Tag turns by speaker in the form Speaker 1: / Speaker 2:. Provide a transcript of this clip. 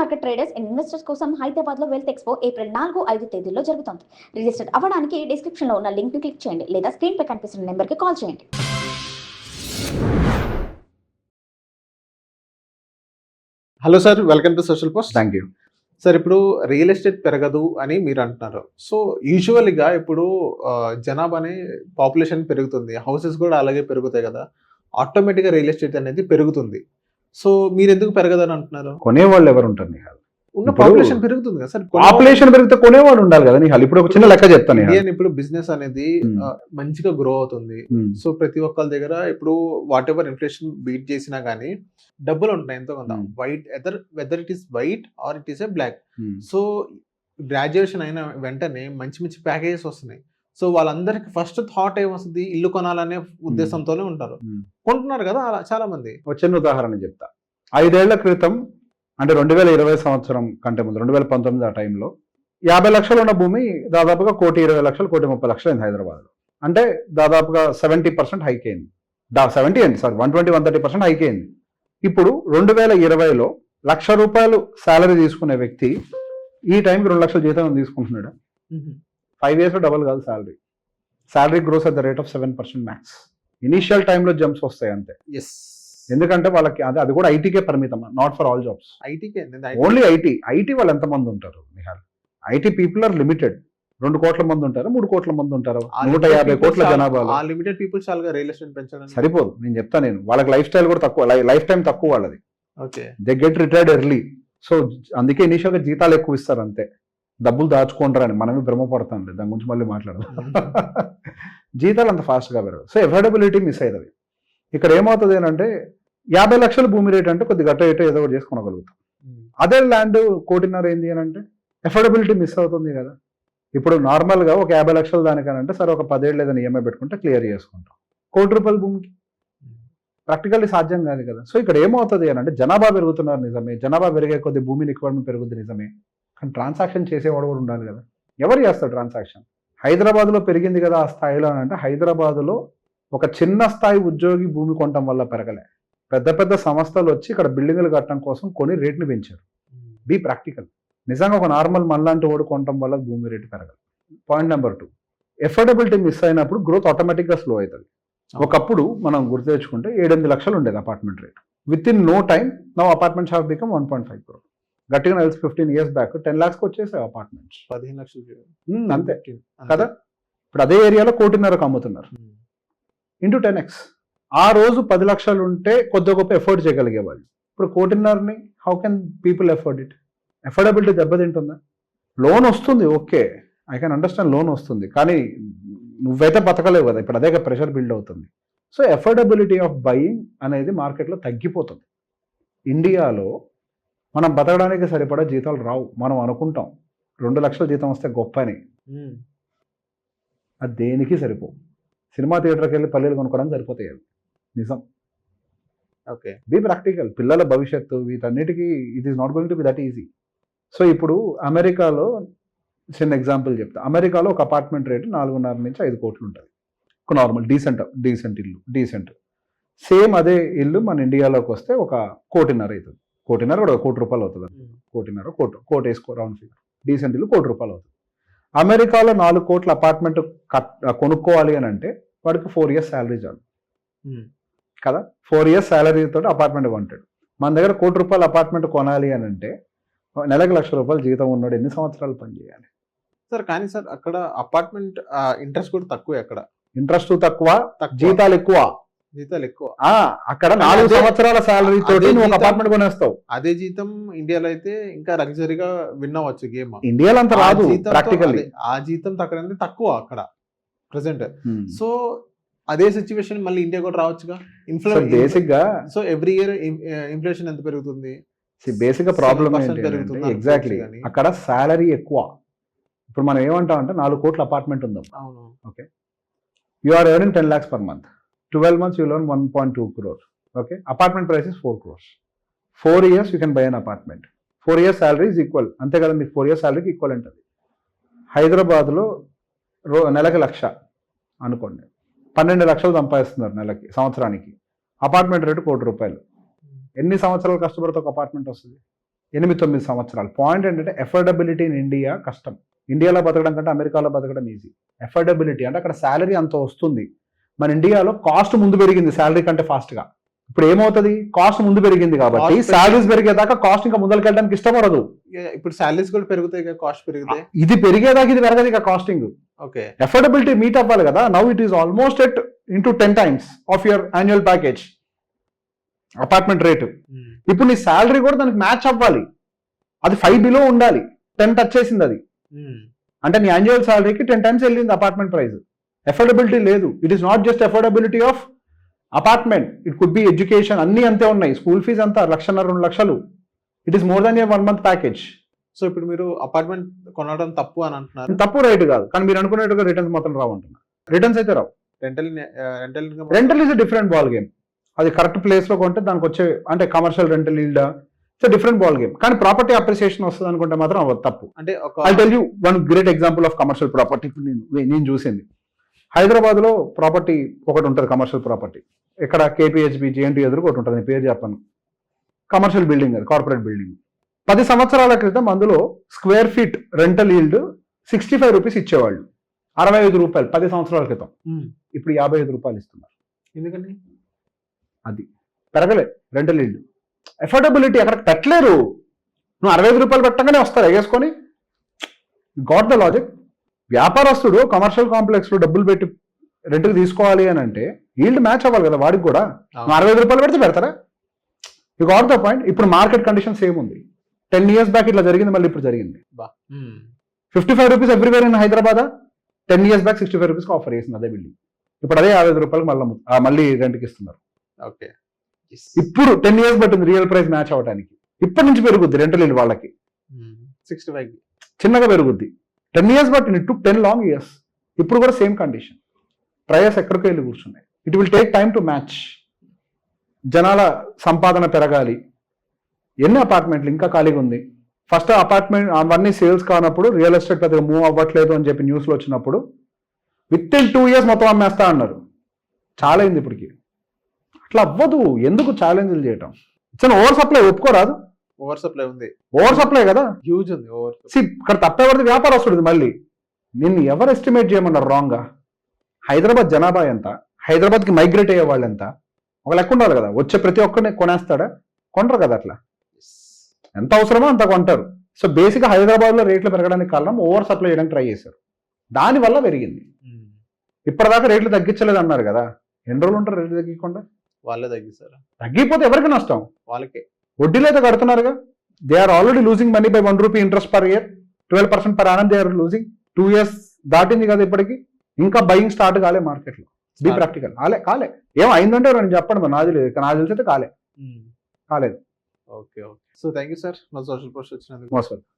Speaker 1: Market traders and investors కోసం హైదరాబాద్ లో wealth expo April 4-5 తేదీల్లో జరుగుతుంది. రిజిస్టర్ అవ్వడానికి డిస్క్రిప్షన్ లో ఉన్న లింక్ ని క్లిక్ చేయండి లేదా స్క్రీన్ పై కనిపిస్తున్న నెంబర్ కి కాల్ చేయండి.
Speaker 2: Hello sir, welcome to social post.
Speaker 3: Thank you
Speaker 2: sir, ఇప్పుడు రియల్ ఎస్టేట్ పెరగదు అని మీరు అంటున్నారు. సో యూజువల్గా ఇప్పుడు జనాభానే పాపులేషన్ పెరుగుతుంది, హౌసెస్ కూడా అలాగే పెరుగుతాయి కదా, ఆటోమేటిక్గా రియల్ ఎస్టేట్ అనేది పెరుగుతుంది. సో మీరు ఎందుకు పెరగదని అంటున్నారు?
Speaker 3: కొనేవాళ్ళు ఎవరు ఉంటారు నిహాల్?
Speaker 2: ఉన్న పాపులేషన్ పెరుగుతుంది కదా సార్.
Speaker 3: పాపులేషన్ పెరిగితే కొనేవాడు ఉండాలి కదా నిహాల్. ఇప్పుడు ఒక చిన్న లెక్క చెప్తాను.
Speaker 2: ఇండియన్ ఇప్పుడు బిజినెస్ అనేది మంచిగా గ్రో అవుతుంది. సో ప్రతి ఒక్కరి దగ్గర ఇప్పుడు వాట్ ఎవర్ ఇన్ఫ్లేషన్ బీట్ చేసినా గానీ డబ్బులు ఉంటాయి ఎంతో కొంత. White whether it is white or it is a black. So graduation అయిన వెంటనే మంచి మంచి ప్యాకేజెస్ వస్తున్నాయి. సో వాళ్ళందరికి ఫస్ట్ థాట్ ఏమొస్తుంది, ఇల్లు కొనాలనే ఉద్దేశంతోనే ఉంటారు, కొంటున్నారు కదా అలా చాలా మంది.
Speaker 3: ఒక చిన్న ఉదాహరణ చెప్తా. 5 ఏళ్ల క్రితం అంటే 2020 సంవత్సరం కంటే ముందు 2019 ఆ టైంలో 50 లక్షలు ఉన్న భూమి దాదాపుగా 1,20,00,000 1,30,00,000 అయింది హైదరాబాద్లో. అంటే దాదాపుగా 70% హైక్ అయింది. 120-130% హైక్ అయింది. ఇప్పుడు 2020లో ₹1,00,000 శాలరీ తీసుకునే వ్యక్తి ఈ టైంకి 2 లక్షల జీతం తీసుకుంటున్నాడు. 5 years డబల్ కాదు salary. Salary grows at the rate of 7% max. Initial టైంలో జంప్స్ వస్తాయి అంతే. ఎందుకంటే వాళ్ళకి అది కూడా ఐటీకే పరిమితం, not for all jobs. Only IT వాళ్ళు ఎంతమంది ఉంటారు Nihal? IT people are limited. 2 కోట్ల మంది ఉంటారు, 3 కోట్ల మంది ఉంటారు, 150 కోట్ల జనాభా.
Speaker 2: లిమిటెడ్ పీపుల్ చాలుగా రియల్ ఎస్టేట్ పెంచడం
Speaker 3: సరిపోదు. నేను చెప్తాను, వాళ్ళకి లైఫ్ స్టైల్ కూడా తక్కువ, లైఫ్ టైం తక్కువ వాళ్ళది. They get retired early. So అందుకే ఇనిషియల్ గా జీతాలు ఎక్కువ ఇస్తారు అంతే. డబ్బులు దాచుకుంటారని మనమే భ్రమపడతాం, దాని గురించి మళ్ళీ మాట్లాడదాం. జీతాలు అంత ఫాస్ట్ గా పెరగదు. సో ఎఫోర్డబిలిటీ మిస్ అవుతుంది. ఇక్కడ ఏమవుతుంది అంటే 50 లక్షల భూమి రేట్ అంటే కొద్ది గట్ట ఏటో ఏదో ఒకటి చేసుకోగలుగుతాం. అదే ల్యాండ్ 1,50,00,000 ఏంది అని అంటే ఎఫోర్డబిలిటీ మిస్ అవుతుంది కదా. ఇప్పుడు నార్మల్గా ఒక 50 లక్షలు దానికనంటే సరే ఒక 10 ఏళ్ళు ఏదైనా ఈఎంఐ పెట్టుకుంటే క్లియర్ చేసుకుంటాం. ₹1,00,00,000 భూమికి ప్రాక్టికల్లీ సాధ్యం కాదు కదా. సో ఇక్కడ ఏమవుతుంది అని అంటే జనాభా పెరుగుతున్నారు నిజమే, జనాభా పెరిగే కొద్ది భూమి రిక్వైర్మెంట్ పెరుగుతుంది నిజమే, కానీ ట్రాన్సాక్షన్ చేసేవాడు కూడా ఉండాలి కదా. ఎవరు చేస్తారు ట్రాన్సాక్షన్? హైదరాబాద్లో పెరిగింది కదా ఆ స్థాయిలో అని అంటే హైదరాబాద్లో ఒక చిన్న స్థాయి ఉద్యోగి భూమి కొనటం వల్ల పెరగలే. పెద్ద పెద్ద సంస్థలు వచ్చి ఇక్కడ బిల్డింగ్లు కట్టడం కోసం కొని రేట్ని పెంచారు. Be practical. నిజంగా ఒక నార్మల్ మనలాంటి ఓడి కొనటం వల్ల భూమి రేటు పెరగదు. పాయింట్ నెంబర్ 2, ఎఫోర్డబిలిటీ మిస్ అయినప్పుడు గ్రోత్ ఆటోమేటిక్గా స్లో అవుతుంది. ఒకప్పుడు మనం గుర్తు తెచ్చుకుంటే 7-8 లక్షలు ఉండేది apartment rate. With in no time now apartments have become 1.5 crore. గట్టిగా తెలిసి 15 years బ్యాక్ 10 lakhs వచ్చేసాయి అపార్ట్మెంట్స్.
Speaker 2: 15 లక్షలు
Speaker 3: అంతే కదా. ఇప్పుడు అదే ఏరియాలో 1,50,00,000 అమ్ముతున్నారు. Into 10x. ఆ రోజు 10 లక్షలు ఉంటే కొద్ది గొప్ప ఎఫోర్డ్ చేయగలిగేవాళ్ళు. ఇప్పుడు 1,50,00,000ని how can people afford it? Affordability దెబ్బతింటుందా? లోన్ వస్తుంది, okay, I can understand, loan వస్తుంది, కానీ నువ్వైతే బతకలేవు కదా. ఇప్పుడు అదే ప్రెషర్ బిల్డ్ అవుతుంది. సో ఎఫోర్డబిలిటీ ఆఫ్ బయింగ్ అనేది మార్కెట్లో తగ్గిపోతుంది. ఇండియాలో మనం బతకడానికి సరిపడా జీతాలు రావు. మనం అనుకుంటాం 2 లక్షల జీతం వస్తే గొప్ప అని. అది దేనికి సరిపోవు. సినిమా థియేటర్కి వెళ్ళి పల్లెలు కొనుక్కోవడానికి సరిపోతాయి. అది నిజం.
Speaker 2: Okay,
Speaker 3: be practical. పిల్లల భవిష్యత్తు వీటన్నిటికీ it is not going to be that easy. So ఇప్పుడు అమెరికాలో చిన్న ఎగ్జాంపుల్ చెప్తా. అమెరికాలో ఒక అపార్ట్మెంట్ రేటు 4.5 నుంచి 5 కోట్లు ఉంటుంది. ఒక నార్మల్ డీసెంట్ ఇల్లు, డీసెంట్. సేమ్ అదే ఇల్లు మన ఇండియాలోకి వస్తే ఒక 1,50,00,000 అవుతుంది. 1,50,00,000 కూడా ₹1,00,00,000 అవుతుంది. 1,50,00,000 కోటి వేసుకో, రౌండ్ ఫిగర్. డీసెంట్ ఇల్లు ₹1,00,00,000 అవుతుంది. అమెరికాలో 4 కోట్ల అపార్ట్మెంట్ కొనుక్కోవాలి అని అంటే వాడికి 4 years శాలరీ చాలు కదా. 4 years శాలరీ తోటి అపార్ట్మెంట్ కొంటాడు. మన దగ్గర ₹1,00,00,000 అపార్ట్మెంట్ కొనాలి అని అంటే నెలకు ₹1,00,000 జీతం ఉన్నాడు, ఎన్ని సంవత్సరాలు పని చేయాలి
Speaker 2: సార్? కానీ సార్ అక్కడ అపార్ట్మెంట్ ఇంట్రెస్ట్ కూడా తక్కువ. అక్కడ
Speaker 3: ఇంట్రెస్ట్ తక్కువ, జీతాలు ఎక్కువ. అక్కడ 4 సంవత్సరాల శాలరీ తోటి నువ్వు ఒక అపార్ట్మెంట్ కొనేస్తావు.
Speaker 2: అదే జీతం ఇండియాలో అయితే ఇంకా లగ్జరీగా విన్ అవ్వచ్చు గేమ్.
Speaker 3: ఇండియాలో అంత రాదు ప్రాక్టికల్లీ.
Speaker 2: ఆ జీతం తక్కువ అక్కడ ప్రెసెంట్. సో అదే సిచ్యువేషన్ మళ్ళీ ఇండియా కూడా రావచ్చుగా.
Speaker 3: బేసిక్ గా
Speaker 2: సో ఎవ్రీ ఇయర్ ఇన్ఫ్లేషన్ ఎంత పెరుగుతుంది?
Speaker 3: బేసిక్ గా ప్రాబ్లం ఎగ్జాక్ట్లీ అక్కడ శాలరీ ఎక్కువ. ఇప్పుడు మనం ఏమంటాం అంటే 4 కోట్ల అపార్ట్మెంట్ ఉందాం. Okay, you are earning 10 lakhs per month. 12 months you will earn 1.2 crore. Okay, apartment price is 4 crores. 4 years you can buy an apartment. 4 years salary is equal. అంతే కదా, మీకు 4 years salary ఈక్వల్ ఉంటుంది. హైదరాబాద్లో నెలకి 1,00,000 అనుకోండి, 12 లక్షలు సంపాదిస్తున్నారు నెలకి, సంవత్సరానికి. Apartment rate ₹1,00,00,000. ఎన్ని సంవత్సరాలు కష్టపడితే ఒక అపార్ట్మెంట్ వస్తుంది? 8-9 సంవత్సరాలు. పాయింట్ ఏంటంటే ఎఫోర్డబిలిటీ ఇన్ ఇండియా కష్టం. ఇండియాలో బతకడం కంటే అమెరికాలో బతకడం ఈజీ. ఎఫోర్డబిలిటీ అంటే అక్కడ శాలరీ అంత వస్తుంది. మన ఇండియాలో కాస్ట్ ముందు పెరిగింది శాలరీ కంటే ఫాస్ట్గా. ఇప్పుడు ఏమవుతుంది, కాస్ట్ ముందు పెరిగింది కాబట్టి శాలరీస్ పెరిగేదాకా కాస్ట్ ఇంకా ముందరికి వెళ్ళడానికి ఇష్టపడదు.
Speaker 2: ఇప్పుడు శాలరీస్ కూడా పెరుగుతాయి, కాస్ట్ పెరుగుతాయి.
Speaker 3: ఇది పెరిగేదాకా ఇది పెరగదు ఇక కాస్టింగ్.
Speaker 2: ఓకే,
Speaker 3: ఎఫోర్డబిలిటీ మీట్ అవ్వాలి కదా. Now it is almost at into 10 times of your annual package apartment rate. ఇప్పుడు నీ శాలరీ కూడా దానికి మ్యాచ్ అవ్వాలి. అది 5 below ఉండాలి. 10 టచ్ చేసింది అది అంటే నీ యాన్యువల్ శాలరీకి 10 times వెళ్ళింది అపార్ట్మెంట్ ప్రైస్. ఎఫోర్డబిలిటీ లేదు. It is not just affordability of apartment, it could be education, అన్ని అంతే ఉన్నాయి. స్కూల్ ఫీజ్ అంతా 1,50,000 2 లక్షలు. It is more than A 1 month package.
Speaker 2: So ఇప్పుడు మీరు అపార్ట్మెంట్ కొనడం తప్పు అని అంటున్నారు.
Speaker 3: తప్పు రైట్ కాదు, కానీ మీరు అనుకునేట్టుగా రిటర్న్స్ మాత్రం రావు అంటున్నారు. రిటర్న్స్ అయితే రావు. Rental is different ball game. అది కరెక్ట్ ప్లేస్ లో కొంటే దానికి వచ్చే అంటే commercial rental yield it's different ball game. కానీ ప్రాపర్టీ అప్రిసియేషన్ వస్తుంది అనుకుంటే మాత్రం అవ్వదు, తప్పు.
Speaker 2: అంటే
Speaker 3: I tell you one great example of commercial property. నేను చూసింది హైదరాబాద్ లో ప్రాపర్టీ ఒకటి ఉంటుంది, కమర్షియల్ ప్రాపర్టీ. ఇక్కడ కేపీహెచ్బి జేఎన్టీ ఎదురు ఒకటి ఉంటుంది, పేరు చెప్పాను. కమర్షియల్ బిల్డింగ్, అది కార్పొరేట్ బిల్డింగ్. 10 సంవత్సరాల క్రితం అందులో square feet rental yield 65 rupees ఇచ్చేవాళ్ళు, 65 రూపాయలు 10 సంవత్సరాల క్రితం. ఇప్పుడు 55 రూపాయలు ఇస్తున్నారు.
Speaker 2: ఎందుకండి?
Speaker 3: అది పెరగలే రెంటల్ ఈల్డ్. ఎఫోర్డబిలిటీ అక్కడ పెట్టలేరు. నువ్వు 65 రూపాయలు పెట్టగానే వస్తారు ఎగేసుకొని. Got the logic. వ్యాపారస్తుడు కమర్షియల్ కాంప్లెక్స్ లో డబ్బులు పెట్టి రెంట్కి తీసుకోవాలి అని అంటే ఈల్డ్ మ్యాచ్ అవ్వాలి కదా వాడికి కూడా. 65 రూపాయలు పెడితే పెడతారా? You got the point. ఇప్పుడు మార్కెట్ కండిషన్ సేమ్ ఉంది. 10 years బ్యాక్ ఇట్లా జరిగింది, మళ్ళీ ఇప్పుడు జరిగింది. 55 rupees everywhere in Hyderabad. 10 years back 65 రూపీస్కి ఆఫర్ చేసింది అదే బిల్డింగ్. ఇప్పుడు అదే 55 రూపాయలకు మళ్ళీ రెంట్కి ఇస్తున్నారు.
Speaker 2: ఓకే,
Speaker 3: ఇప్పుడు 10 years పట్టింది రియల్ ప్రైస్ మ్యాచ్ అవ్వడానికి. ఇప్పటి నుంచి పెరుగుద్ది రెంటల్ ఈల్డ్ వాళ్ళకి.
Speaker 2: 65
Speaker 3: చిన్నగా పెరుగుద్ది. 10 years పట్టింది, ఇట్ టుక్ 10 long years. ఇప్పుడు కూడా సేమ్ కండిషన్. ట్రయల్స్ ఎక్కడికి వెళ్ళి కూర్చున్నాయి. It will take time to match. జనాల సంపాదన పెరగాలి. ఎన్ని అపార్ట్మెంట్లు ఇంకా ఖాళీగా ఉంది. ఫస్ట్ అపార్ట్మెంట్ అవన్నీ సేల్స్ కానప్పుడు రియల్ ఎస్టేట్ పెద్దగా మూవ్ అవ్వట్లేదు అని చెప్పి న్యూస్లో వచ్చినప్పుడు విత్ ఇన్ 2 years మొత్తం అమ్మేస్తా అన్నారు. చాలా అయింది ఇప్పటికి. అట్లా అవ్వదు. ఎందుకు ఛాలెంజ్లు చేయటం? It's over supply. ఒప్పుకోరాదు.
Speaker 2: ఓవర్ సప్లై ఉంది.
Speaker 3: ఓవర్ సప్లై కదా,
Speaker 2: హ్యూజ్ ఉంది. ఓవర్
Speaker 3: ఇక్కడ తప్పేవాడిది వ్యాపారస్తుడిది. మళ్ళీ నిన్ను ఎవరు ఎస్టిమేట్ చేయమన్నారు రాంగ్గా? హైదరాబాద్ జనాభా ఎంత, హైదరాబాద్కి మైగ్రేట్ అయ్యే వాళ్ళు ఎంత, ఒక లెక్క ఉండాలి కదా. వచ్చే ప్రతి ఒక్కరిని కొనేస్తాడా? కొనరు కదా. అట్లా ఎంత అవసరమో అంత కొంటారు. సో బేసిక్గా హైదరాబాద్లో రేట్లు పెరగడానికి కారణం ఓవర్ సప్లై చేయడానికి ట్రై చేశారు. దానివల్ల పెరిగింది. ఇప్పటిదాకా రేట్లు తగ్గించలేదు అన్నారు కదా. ఎన్ని రోజులు ఉంటారు రేట్లు తగ్గకుండా?
Speaker 2: వాళ్ళే తగ్గిస్తారు.
Speaker 3: తగ్గిపోతే ఎవరికి నష్టం?
Speaker 2: వాళ్ళకే.
Speaker 3: వడ్డీలు అయితే కడుతున్నారుగా. They are already losing money by 1 rupee interest per year. 12% per annum they are losing. 2 years దాటింది కదా ఇప్పటికి. ఇంకా బయింగ్ స్టార్ట్ కాలే మార్కెట్లో. Be practical. కాలే. ఏం అయిందంటే నేను చెప్పండి, నాది లేదు. నాకు తెలిసి అయితే కాలేదు.
Speaker 2: Okay. So thank you sir, మా సోషల్ పోస్ట్ వచ్చినందుకు.
Speaker 3: Most welcome.